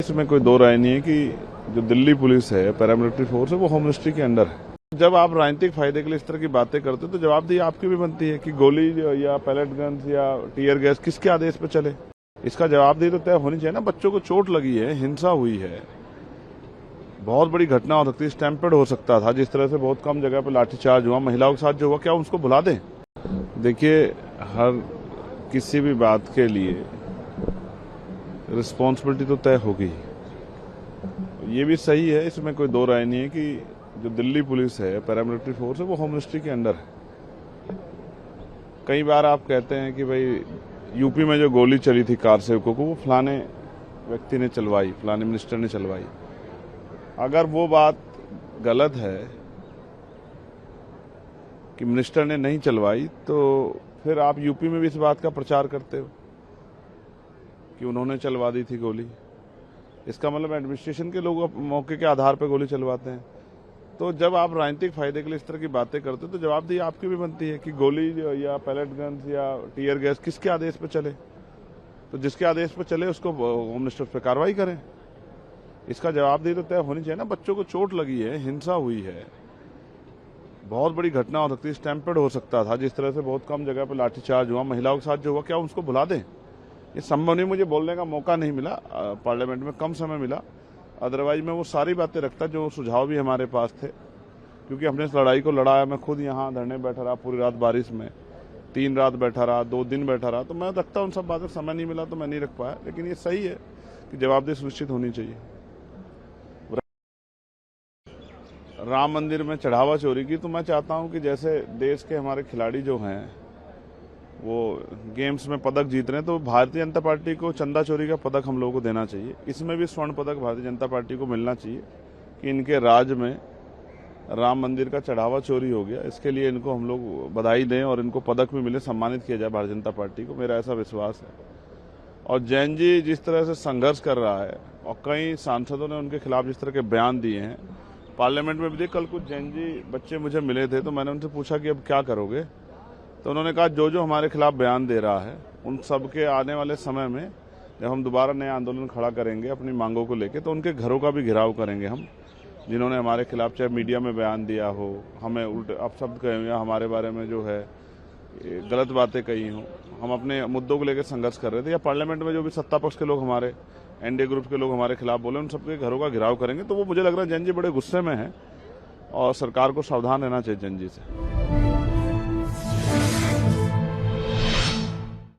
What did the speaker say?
इसमें कोई दो राय नहीं है कि जो दिल्ली पुलिस है, पैरामिलिट्री फोर्स है, वो होम मिनिस्ट्री के अंडर है। जब आप राजनीतिक फायदे के लिए इस तरह की बातें करते हो तो जवाबदेही आपकी भी बनती है कि गोली या पैलेट गन्स या टीयर गैस किसके आदेश पे चले। इसका जवाबदेही तो तय होनी चाहिए ना। बच्चों को चोट लगी है, हिंसा हुई है, बहुत बड़ी घटना हो सकती है, स्टैम्पेड हो सकता था। जिस तरह से बहुत कम जगह पर लाठीचार्ज हुआ, महिलाओं के साथ जो हुआ, क्या उसको भुला दें? देखिए, हर किसी भी बात के लिए रिस्पॉन्सिबिलिटी तो तय होगी। ये भी सही है, इसमें कोई दो राय नहीं है कि जो दिल्ली पुलिस है, पैरामिलिट्री फोर्स है, वो होम मिनिस्ट्री के अंडर है। कई बार आप कहते हैं कि भाई यूपी में जो गोली चली थी कार सेवकों को, वो फलाने व्यक्ति ने चलवाई, फलाने मिनिस्टर ने चलवाई। अगर वो बात गलत है कि मिनिस्टर ने नहीं चलवाई, तो फिर आप यूपी में भी इस बात का प्रचार करते हो कि उन्होंने चलवा दी थी गोली। इसका मतलब एडमिनिस्ट्रेशन के लोग मौके के आधार पर गोली चलवाते हैं। तो जब आप राजनीतिक फायदे के लिए इस तरह की बातें करते हो तो जवाबदेही आपकी भी बनती है कि गोली या पैलेट गन्स या टीयर गैस किसके आदेश पर चले। तो जिसके आदेश पर चले उसको होम मिनिस्टर पे कार्रवाई करें। इसका जवाबदेही तो तय होनी चाहिए ना। बच्चों को चोट लगी है, हिंसा हुई है, बहुत बड़ी घटना हो सकती है, स्टैम्पेड हो सकता था। जिस तरह से बहुत कम जगह पर लाठीचार्ज हुआ, महिलाओं के साथ जो हुआ, क्या उसको भुला दें? ये संभव नहीं। मुझे बोलने का मौका नहीं मिला, पार्लियामेंट में कम समय मिला। अदरवाइज मैं वो सारी बातें रखता जो सुझाव भी हमारे पास थे, क्योंकि हमने इस लड़ाई को लड़ा है। मैं खुद यहाँ धरने बैठा रहा, पूरी रात बारिश में, 3 रात बैठा रहा, 2 दिन बैठा रहा। तो मैं रखता उन सब बातें, समय नहीं मिला तो मैं नहीं रख पाया। लेकिन ये सही है कि जवाबदेही सुनिश्चित होनी चाहिए। राम मंदिर में चढ़ावा चोरी की, तो मैं चाहता हूं कि जैसे देश के हमारे खिलाड़ी जो हैं वो गेम्स में पदक जीत रहे हैं, तो भारतीय जनता पार्टी को चंदा चोरी का पदक हम लोगों को देना चाहिए। इसमें भी स्वर्ण पदक भारतीय जनता पार्टी को मिलना चाहिए कि इनके राज्य में राम मंदिर का चढ़ावा चोरी हो गया। इसके लिए इनको हम लोग बधाई दें और इनको पदक भी मिले, सम्मानित किया जाए भारतीय जनता पार्टी को। मेरा ऐसा विश्वास है। और जैन जी जिस तरह से संघर्ष कर रहा है और कई सांसदों ने उनके खिलाफ जिस तरह के बयान दिए हैं पार्लियामेंट में भी, कल कुछ जैन जी बच्चे मुझे मिले थे, तो मैंने उनसे पूछा कि अब क्या करोगे। तो उन्होंने कहा जो जो हमारे खिलाफ बयान दे रहा है उन सब के आने वाले समय में जब हम दोबारा नया आंदोलन खड़ा करेंगे अपनी मांगों को लेकर, तो उनके घरों का भी घेराव करेंगे हम, जिन्होंने हमारे खिलाफ चाहे मीडिया में बयान दिया हो, हमें उल्टे अपशब्द कहे हो या हमारे बारे में जो है गलत बातें कही हों। हम अपने मुद्दों को लेकर संघर्ष कर रहे थे, या पार्लियामेंट में जो भी सत्ता पक्ष के लोग, हमारे एनडीए ग्रुप के लोग हमारे खिलाफ बोले, उन सबके घरों का घेराव करेंगे। तो वो मुझे लग रहा है जैन जी बड़े गुस्से में है और सरकार को सावधान रहना चाहिए जैन जी से।